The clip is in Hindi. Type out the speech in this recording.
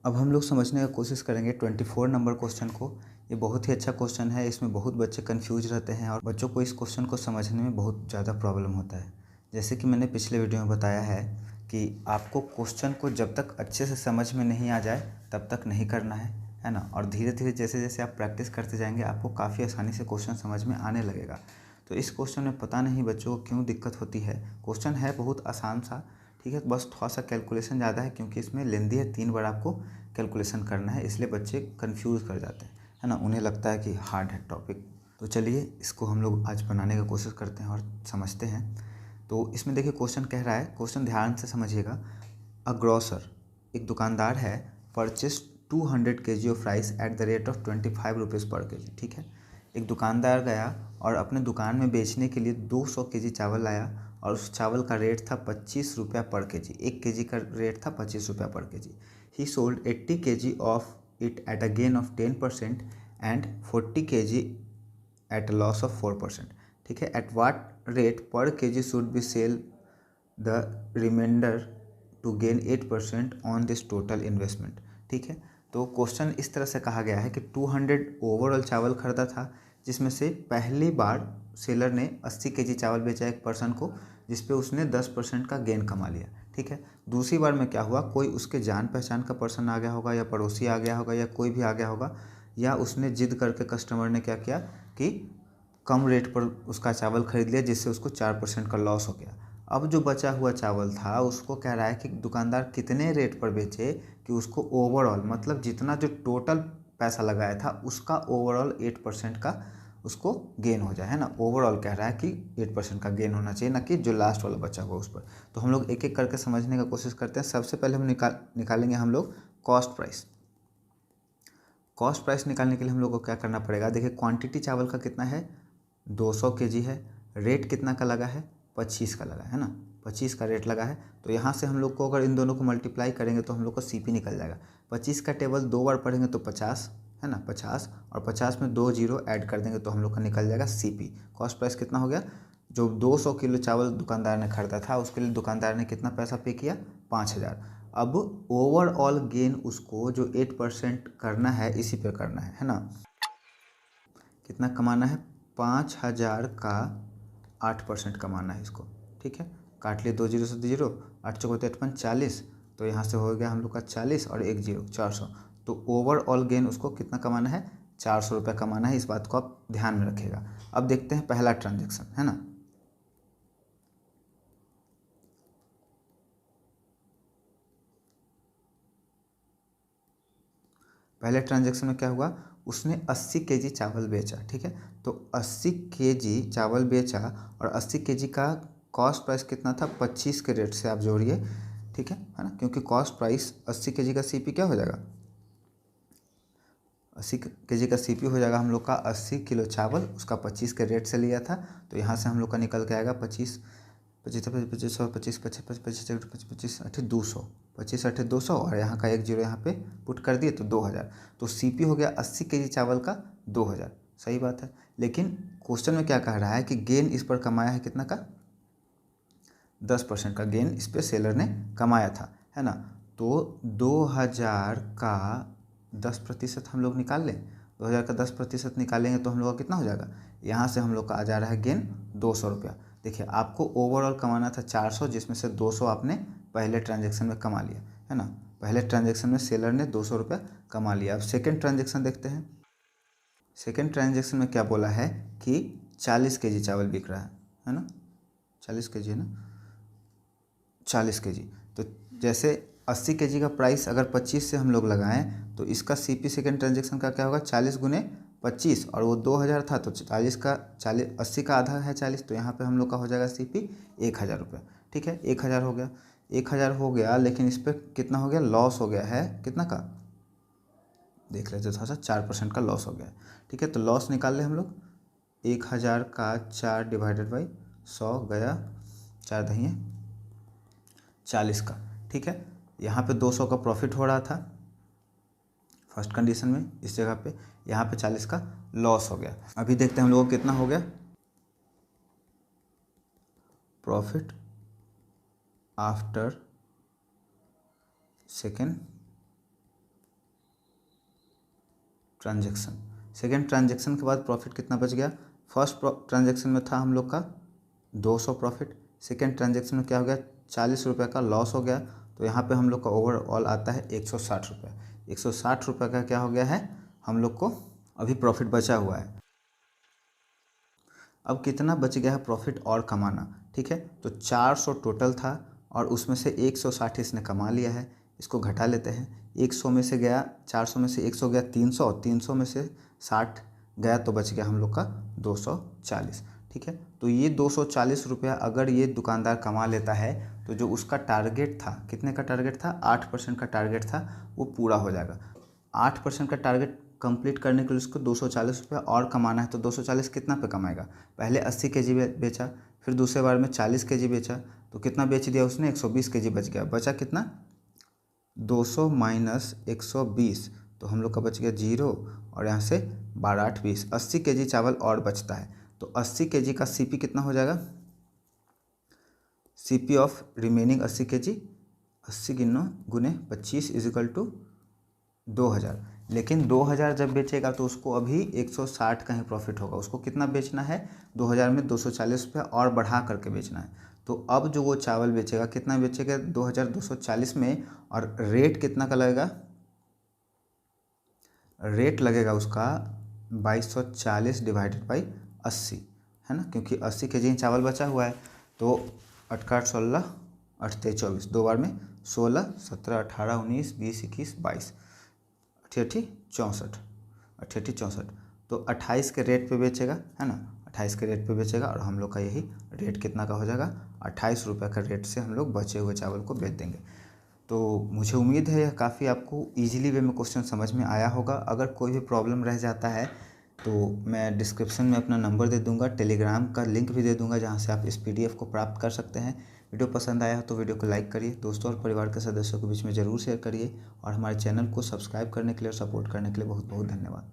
अब हम लोग समझने का कोशिश करेंगे 24 नंबर क्वेश्चन को। ये बहुत ही अच्छा क्वेश्चन है। इसमें बहुत बच्चे कंफ्यूज रहते हैं और बच्चों को इस क्वेश्चन को समझने में बहुत ज़्यादा प्रॉब्लम होता है। जैसे कि मैंने पिछले वीडियो में बताया है कि आपको क्वेश्चन को जब तक अच्छे से समझ में नहीं आ जाए तब तक नहीं करना है ना। और धीरे धीरे जैसे जैसे आप प्रैक्टिस करते जाएंगे आपको काफ़ी आसानी से क्वेश्चन समझ में आने लगेगा। तो इस क्वेश्चन में पता नहीं बच्चों को क्यों दिक्कत होती है। क्वेश्चन है बहुत आसान सा, ठीक है, बस थोड़ा सा कैलकुलेशन ज़्यादा है क्योंकि इसमें लेंदी है, 3 बार आपको कैलकुलेशन करना है, इसलिए बच्चे कंफ्यूज कर जाते हैं, है ना। उन्हें लगता है कि हार्ड है टॉपिक। तो चलिए इसको हम लोग आज बनाने का कोशिश करते हैं और समझते हैं। तो इसमें देखिए क्वेश्चन कह रहा है, क्वेश्चन ध्यान से समझिएगा। अ ग्रोसर, एक दुकानदार है, purchase 200 kg of rice at the rate of 25 rupees पर केजी। ठीक है, एक दुकानदार गया और अपने दुकान में बेचने के लिए 200 kg चावल लाया और उस चावल का रेट था 25 रुपया पर केजी। 1 केजी का रेट था 25 रुपया per kg. He sold 80 kg of it at a gain of 10% and 40 kg at a loss of 4%। ठीक है, at what rate per kg should be sell the remainder to gain 8% on this total investment. ठीक है, तो क्वेश्चन इस तरह से कहा गया है कि 200 ओवरऑल चावल खरीदा था, जिसमें से पहली बार सेलर ने 80 केजी चावल बेचा एक पर्सन को, जिस पे उसने 10% का गेन कमा लिया। ठीक है, दूसरी बार में क्या हुआ, कोई उसके जान पहचान का पर्सन आ गया होगा या पड़ोसी आ गया होगा या कोई भी आ गया होगा, या उसने जिद करके कस्टमर ने क्या किया कि कम रेट पर उसका चावल खरीद लिया, जिससे उसको 4% का लॉस हो गया। अब जो बचा हुआ चावल था उसको कह रहा है कि दुकानदार कितने रेट पर बेचे कि उसको ओवरऑल, मतलब जितना जो टोटल पैसा लगाया था उसका ओवरऑल 8% का उसको गेन हो जाए, है ना। ओवरऑल कह रहा है कि 8% का गेन होना चाहिए, ना कि जो लास्ट वाला बचा हुआ उस पर। तो हम लोग एक एक करके समझने का कोशिश करते हैं। सबसे पहले हम निकालेंगे हम लोग कॉस्ट प्राइस। कॉस्ट प्राइस निकालने के लिए हम लोग को क्या करना पड़ेगा, देखिए क्वांटिटी चावल का कितना है, 200 केजी है। रेट कितना का लगा है, 25 का लगा है ना, 25 का रेट लगा है। तो यहाँ से हम लोग को अगर इन दोनों को मल्टीप्लाई करेंगे तो हम लोग को सीपी निकल जाएगा। 25 का टेबल 2 बार पढ़ेंगे तो 50 है ना, 50, और 50 में 2 जीरो ऐड कर देंगे तो हम लोग का निकल जाएगा सीपी। कॉस्ट प्राइस कितना हो गया, जो 200 किलो चावल दुकानदार ने खरीदा था उसके लिए दुकानदार ने कितना पैसा पे किया, 5000। अब ओवरऑल गेन उसको जो 8% करना है इसी पे करना है ना। कितना कमाना है, 5000 का 8% कमाना है इसको। ठीक है, काट लिए 2 जीरो से 2 जीरो, 8 चौको 53, 40। तो यहाँ से हो गया हम लोग का 40 और 1 जीरो 400। तो ओवरऑल गेन उसको कितना कमाना है, 400 रुपये कमाना है। इस बात को आप ध्यान में रखिएगा। अब देखते हैं पहला ट्रांजेक्शन, है ना। पहले ट्रांजेक्शन में क्या हुआ, उसने 80 केजी चावल बेचा। ठीक है, तो 80 केजी चावल बेचा और 80 केजी का कॉस्ट प्राइस कितना था, 25 के रेट से आप जोड़िए। ठीक है ना, क्योंकि कॉस्ट प्राइस 80 केजी का सीपी क्या हो जाएगा, 80 केजी का सीपी हो जाएगा हम लोग का 80 किलो चावल, उसका 25 के रेट से लिया था। तो यहाँ से हम लोग का निकल के आएगा 25, 25 25 सौ 25 25 25 25 25 अठे 200, 25 अठे 200 और यहाँ का 1 जीरो यहाँ पे पुट कर दिए तो 2000। तो सीपी हो गया 80 केजी चावल का 2000। सही बात है, लेकिन क्वेश्चन में क्या कह रहा है कि गेन इस पर कमाया है कितना का, 10% का गेन इस पर सेलर ने कमाया था, है ना। तो 2000 का 10% हम लोग निकाल लें, 2000 का 10% निकालेंगे तो हम लोग का कितना हो जाएगा, यहाँ से हम लोग का आ जा रहा है गेन 200 रुपया। देखिए आपको ओवरऑल कमाना था 400, जिसमें से 200 आपने पहले ट्रांजेक्शन में कमा लिया, है ना। पहले ट्रांजेक्शन में सेलर ने 200 रुपया कमा लिया। अब सेकेंड ट्रांजेक्शन देखते हैं। सेकेंड ट्रांजेक्शन में क्या बोला है कि 40 केजी चावल बिक रहा है ना, 40 केजी है ना, 40 केजी। तो जैसे 80 केजी का प्राइस अगर 25 से हम लोग लगाएं तो इसका सीपी सेकेंड ट्रांजेक्शन का क्या होगा, 40 गुने 25, और वो 2000 था तो 40 का 40, 80 का आधा है 40, तो यहाँ पे हम लोग का हो जाएगा सीपी 1000 रुपये। ठीक है, 1000 हो गया, 1000 हो गया, लेकिन इस पर कितना हो गया, लॉस हो गया है कितना का, देख लेते थोड़ा सा, 4% का लॉस हो गया है। ठीक है, तो लॉस निकाल ले हम लोग, 1000 का 4 डिवाइडेड बाई 100 गया, 4 दहिए 40 का। ठीक है, यहाँ पे 200 का प्रॉफिट हो रहा था फर्स्ट कंडीशन में, इस जगह पे यहाँ पे 40 का लॉस हो गया। अभी देखते हैं हम लोगों को कितना हो गया profit after second transaction. Second transaction के बाद प्रॉफिट कितना बच गया? फर्स्ट ट्रांजेक्शन में था हम लोग का 200 प्रॉफिट, सेकेंड ट्रांजेक्शन में क्या हो गया? 40 रुपये का लॉस हो गया। तो यहाँ पे हम लोग का ओवरऑल आता है 160 रुपये। 160 रुपये का क्या हो गया है? हम लोग को अभी प्रॉफिट बचा हुआ है। अब कितना बच गया है प्रॉफिट और कमाना? ठीक है, तो 400 टोटल था और उसमें से 160 इसने कमा लिया है। इसको घटा लेते हैं। 100 में से गया, 400 में से 100 गया 300, 300 में से 60 गया तो बच गया हम लोग का 240। ठीक है, तो ये 240 रुपया अगर ये दुकानदार कमा लेता है तो जो उसका टारगेट था, कितने का टारगेट था? 8% का टारगेट था, वो पूरा हो जाएगा। 8% का टारगेट कंप्लीट करने के लिए उसको 240 रुपया और कमाना है। तो 240 कितना पे कमाएगा? पहले 80 केजी बेचा, फिर दूसरे बार में 40 केजी बेचा, तो कितना बेच दिया उसने? 120 केजी बच गया। बचा कितना? 200 माइनस 120, तो हम लोग का बच गया 0 और यहाँ से 12 8 20, 80 केजी चावल और बचता है। तो 80 केजी का सीपी कितना हो जाएगा? सीपी ऑफ रिमेनिंग 80 केजी, 80 गुने 25 इजिकल टू 2000। लेकिन 2000 जब बेचेगा तो उसको अभी 160 का ही प्रॉफिट होगा। उसको कितना बेचना है? 2000 में 240 रुपया और बढ़ा करके बेचना है। तो अब जो वो चावल बेचेगा, कितना बेचेगा? 2240 में, और रेट कितना का लगेगा? रेट लगेगा उसका 2240 डिवाइडेड बाई 80, है ना, क्योंकि 80 केजी चावल बचा हुआ है। तो 8 8 16 8 23 24, दो बार में 16 17 18 19 20 21 22 अठी 64, अठी 64, तो 28 के रेट पे बेचेगा, है ना, 28 के रेट पे बेचेगा। और हम लोग का यही रेट कितना का हो जाएगा? 28 रुपये का रेट से हम लोग बचे हुए चावल को बेच देंगे। तो मुझे उम्मीद है यह काफ़ी आपको ईजिली वे में क्वेश्चन समझ में आया होगा। अगर कोई भी प्रॉब्लम रह जाता है तो मैं डिस्क्रिप्शन में अपना नंबर दे दूंगा, टेलीग्राम का लिंक भी दे दूंगा, जहां से आप इस PDF को प्राप्त कर सकते हैं। वीडियो पसंद आया हो तो वीडियो को लाइक करिए, दोस्तों और परिवार के सदस्यों के बीच में ज़रूर शेयर करिए, और हमारे चैनल को सब्सक्राइब करने के लिए और सपोर्ट करने के लिए बहुत बहुत धन्यवाद।